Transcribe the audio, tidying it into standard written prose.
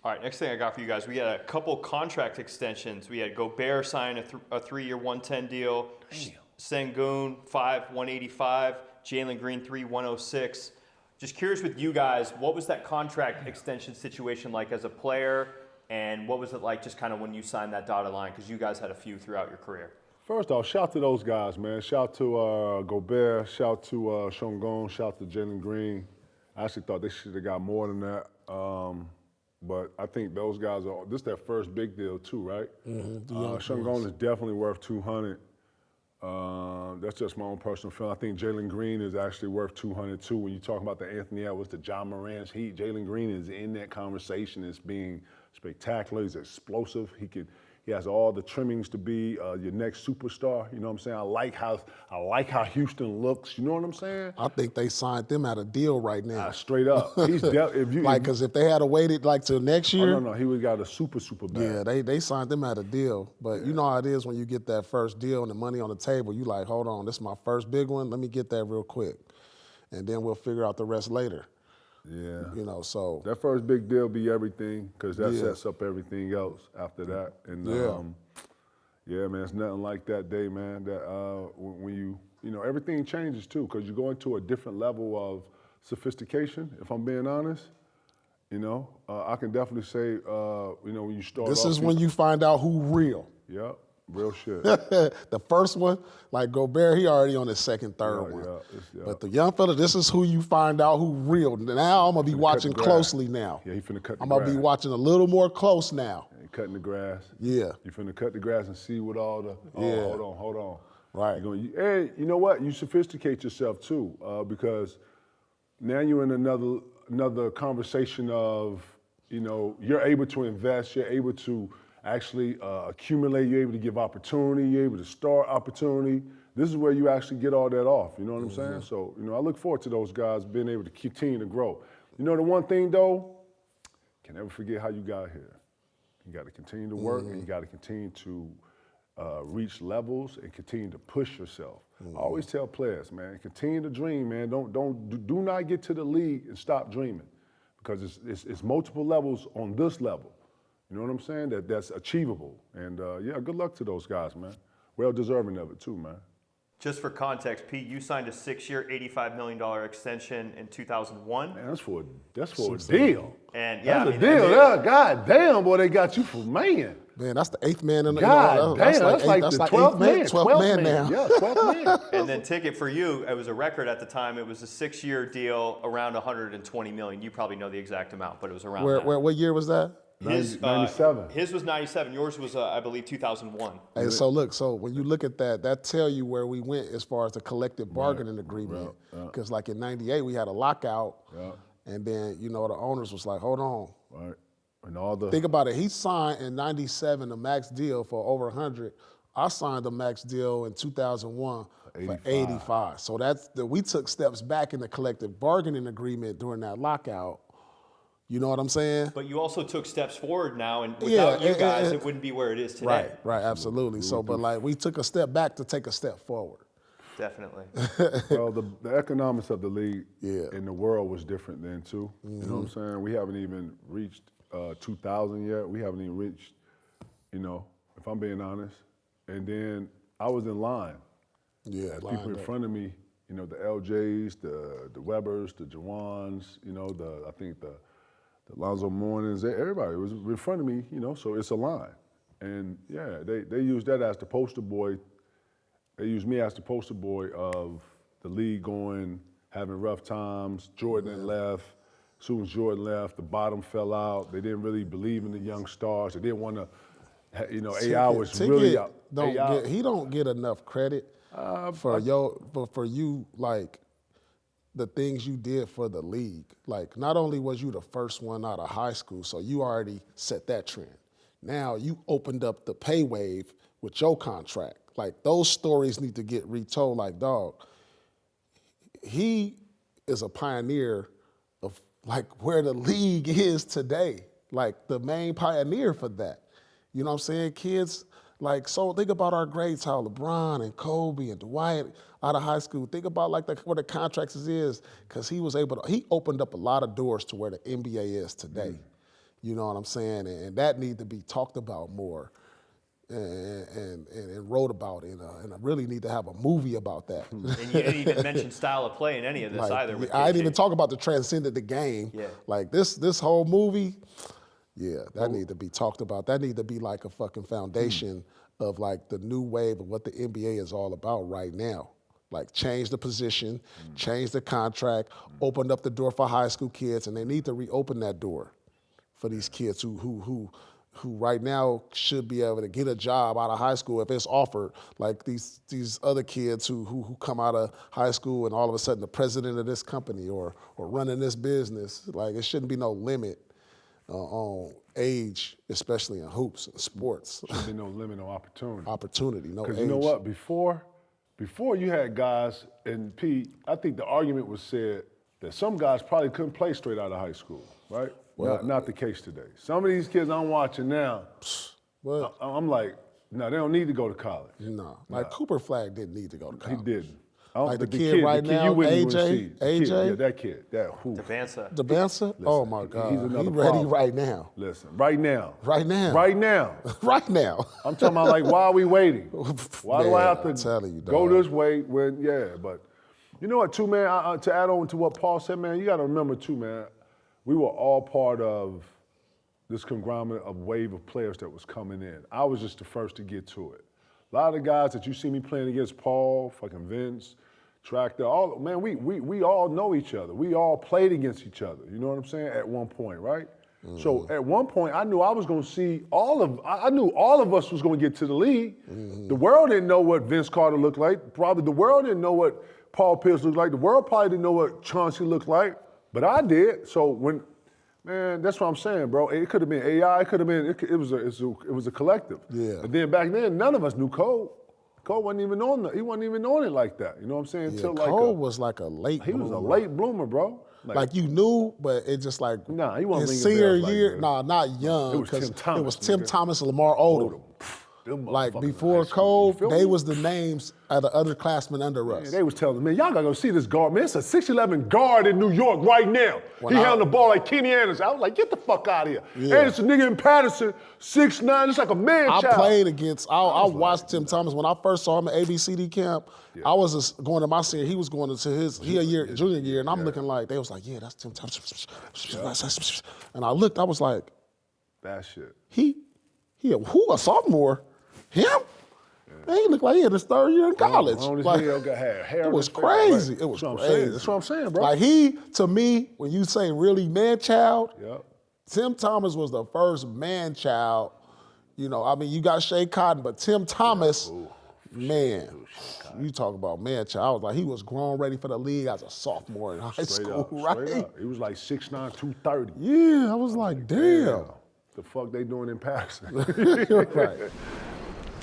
All right, next thing I got for you guys, we had a couple contract extensions. We had Gobert sign a 3-year 110 deal. Damn. Sengun 5 185. Jalen Green 3 106. Just curious with you guys, what was that contract extension situation like as a player, and what was it like just kind of when you signed that dotted line? Because you guys had a few throughout your career. First off, shout to those guys, man. Shout to Gobert, shout to Sengun, shout to Jalen Green. I actually thought they should have got more than that. But I think those guys this is their first big deal too, right? Sengun is definitely worth 200. That's just my own personal feeling. I think Jalen Green is actually worth 200 too. When you talk about the Anthony Edwards, the John Morant's heat, Jalen Green is in that conversation as being spectacular. He's explosive. He has all the trimmings to be your next superstar. You know what I'm saying? I like how Houston looks. You know what I'm saying? I think they signed them at a deal right now. Straight up. He's because if they had waited like till next year. Oh, no, he would have got a super bag. Yeah, they signed them at a deal. But you know how it is when you get that first deal and the money on the table. You like, hold on, this is my first big one. Let me get that real quick, and then we'll figure out the rest later. Yeah. You know, so. That first big deal be everything, because that sets up everything else after that. And yeah, man, it's nothing like that day, man, that when you know, everything changes too, because you go into a different level of sophistication, if I'm being honest. You know, I can definitely say, you know, when you start This is when you find out who real. Yep. Real shit. The first one, like Gobert, he already on his second, third one. But the young fella, this is who you find out who real. Now I'm gonna be watching closely now. Yeah, he finna cut the grass. I'm gonna be watching a little more close now. Yeah, cutting the grass. Yeah. You finna cut the grass and see what all the. Oh, hold on. Right. Hey, you know what? You sophisticate yourself too, because now you're in another conversation of, you know, you're able to invest. You're able to actually accumulate, you're able to give opportunity, you're able to start opportunity. This is where you actually get all that off, you know what I'm saying? So, you know, I look forward to those guys being able to continue to grow. You know the one thing though, can never forget how you got here. You got to continue to work and you got to continue to reach levels and continue to push yourself. I always tell players, man, continue to dream, man. Do not get to the league and stop dreaming, because it's multiple levels on this level. You know what I'm saying? That's achievable. And yeah, good luck to those guys, man. Well deserving of it too, man. Just for context, Pete, you signed a 6-year, $85 million extension in 2001. Man, that's for a deal. And yeah, that's a deal. God damn, boy, they got you for man. Man, that's the 8th man in the God damn, that's like the 12th man. 12th man now. Yeah, 12th man. And then ticket for you, it was a record at the time. It was a 6-year deal, around $120 million. You probably know the exact amount, but it was around that. What year was that? 97. His was 97. Yours was, I believe, 2001. Hey, so when you look at that tell you where we went as far as the collective bargaining agreement. Because like in 98, we had a lockout. And then, you know, the owners was like, hold on. Right. And think about it. He signed in 97 a max deal for over 100. I signed a max deal in 2001 for 85. So we took steps back in the collective bargaining agreement during that lockout. You know what I'm saying? But you also took steps forward now, and without you guys, it wouldn't be where it is today. Right, absolutely. So, but like we took a step back to take a step forward. Definitely. Well, the economics of the league in the world was different then too. You know what I'm saying? We haven't even reached 2000 yet. We haven't even reached, you know, if I'm being honest. And then I was in line. Yeah, people in front of me, you know, the LJs, the Webbers, the Jawans, you know, I think the Lonzo Mournings, everybody was in front of me, you know, so it's a line. And yeah, they used that as the poster boy. They used me as the poster boy of the league having rough times. Jordan left. As soon as Jordan left, the bottom fell out. They didn't really believe in the young stars. They didn't want to, you know, AI was really out. He don't get enough credit for you, like, the things you did for the league. Like, not only was you the first one out of high school, so you already set that trend. Now you opened up the pay wave with your contract. Like, those stories need to get retold. Like, dog, he is a pioneer of like where the league is today. Like, the main pioneer for that. You know what I'm saying? Kids, like, so think about our greats, how LeBron and Kobe and Dwight out of high school. Think about like where the contracts is, because he opened up a lot of doors to where the NBA is today. You know what I'm saying? And that need to be talked about more and wrote about, and I really need to have a movie about that. And you didn't even mention style of play in any of this either. With I didn't even KG. talk about the transcended the game. Yeah. Like this whole movie, that need to be talked about. That need to be like a fucking foundation of like the new wave of what the NBA is all about right now. Like change the position, change the contract, open up the door for high school kids, and they need to reopen that door for these kids who right now should be able to get a job out of high school if it's offered. Like these other kids who come out of high school and all of a sudden the president of this company or running this business. Like it shouldn't be no limit on age, especially in hoops and sports. Should be no limit on opportunity. Opportunity, no age. Because you know what? Before you had guys, and Pete, I think the argument was said that some guys probably couldn't play straight out of high school, right? Well, not the case today. Some of these kids I'm watching now, Well, I'm like, no, they don't need to go to college. no. Like Cooper Flag didn't need to go to He college. didn't. Like the kid right now, you wouldn't even AJ, see. The kid, AJ? yeah, that kid, who? Devansa. DeBansa? Oh my God. he's another He ready problem. right now. Listen, right now. Right now. Right now. Right now. I'm talking about like, why are we waiting? Why do I Man, have to I'm telling you, go dog. this way when, but you know what, too, man, to add on to what Paul said, man, you got to remember, too, man, we were all part of this conglomerate of wave of players that was coming in. I was just the first to get to it. A lot of the guys that you see me playing against, Paul, fucking Vince, Tractor, we all know each other. We all played against each other, you know what I'm saying, at one point, right? So at one point, I knew I was going to see I knew all of us was going to get to the league. The world didn't know what Vince Carter looked like. Probably the world didn't know what Paul Pierce looked like. The world probably didn't know what Chauncey looked like, but I did. So man, that's what I'm saying, bro. It could have been AI. It could have been. It was a collective. Yeah. But then back then, none of us knew code. Cole wasn't even on it. He wasn't even on it like that. You know what I'm saying? Yeah, Until Cole was like a late he was a bloomer. late bloomer, bro. Like you knew, but it just like Nah, he wasn't his ringing senior bells like year. that. Nah, not young. It was 'cause Tim Thomas, It was Tim nigga. Thomas and Lamar Odom. Them Like motherfuckers before in high school, you Cole, feel they me? was the names of the other classmen under us. Yeah, they was telling me, man, y'all gotta go see this guard. Man, it's a 6'11" guard in New York right now. When He I- handling the ball like Kenny Anderson. I was like, get the fuck out of here. Yeah. And it's a nigga in Patterson, 6'9", it's like a man I child. played against. I watched Tim Thomas when I first saw him at ABCD camp. I was just going to my senior. He was going into his junior year, and I'm looking like they was like, yeah, that's Tim Thomas. And I looked, I was like, That shit. he a sophomore? Him? Man, he looked like he in his third year in college. Long as Like, hell got hair. it was on his face. crazy. Right. It was That's what I'm crazy. saying. That's what I'm saying, bro. Like he, to me, when you say really man-child, Yep. Tim Thomas was the first man-child. You know, I mean, you got Shea Cotton, but Tim Thomas, man, you talk about man-child. I was like, he was grown, ready for the league as a sophomore in high Straight school, up, right? straight up. He was like 6'9", 230. Yeah, I was like, damn. The fuck they doing in Patterson? Right.